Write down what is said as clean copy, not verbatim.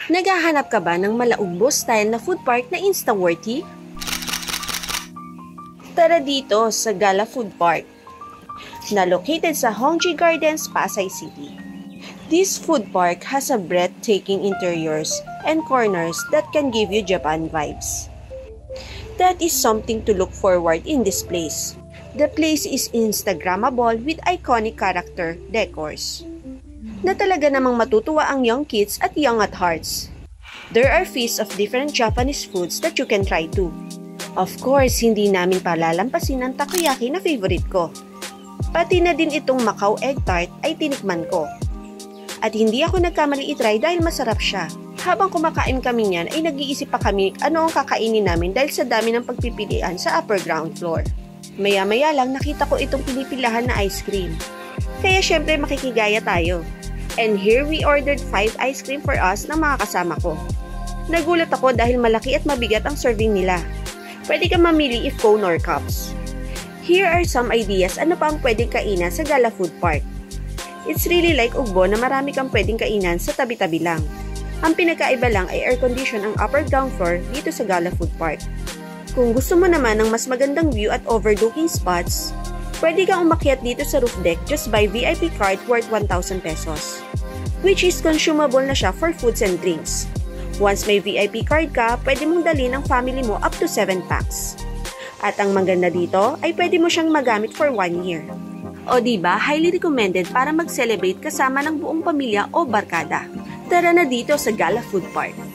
Naghahanap ka ba ng malaugbo style na food park na insta-worthy? Tara dito sa Gala Food Park, na located sa Hongji Gardens, Pasay City. This food park has a breathtaking interiors and corners that can give you Japan vibes. That is something to look forward in this place. The place is Instagrammable with iconic character decors na talaga namang matutuwa ang young kids at young at hearts. There are feasts of different Japanese foods that you can try too. Of course, hindi namin palalampasin ang takoyaki na favorite ko. Pati na din itong Macau egg tart ay tinikman ko. At hindi ako nagkamali itry dahil masarap siya. Habang kumakain kami niyan ay nag-iisip pa kami ano ang kakainin namin dahil sa dami ng pagpipilian sa upper ground floor. Maya-maya lang nakita ko itong pinipilahan na ice cream. Kaya syempre makikigaya tayo. And here we ordered 5 ice cream for us ng mga kasama ko. Nagulat ako dahil malaki at mabigat ang serving nila. Pwede kang mamili if cone or cups. Here are some ideas ano pa ang pwedeng kainan sa Gala Food Park. It's really like ugbo na marami kang pwedeng kainan sa tabi-tabi lang. Ang pinagkaiba lang ay air condition ang upper ground floor dito sa Gala Food Park. Kung gusto mo naman ng mas magandang view at overlooking spots, pwede kang umakyat dito sa roof deck just buy VIP card worth 1,000 pesos. Which is consumable na siya for foods and drinks. Once may VIP card ka, pwede mong dalhin ang family mo up to 7 packs. At ang maganda dito ay pwede mo siyang magamit for 1 year. O diba, highly recommended para mag-celebrate kasama ng buong pamilya o barkada. Tara na dito sa Gala Food Park.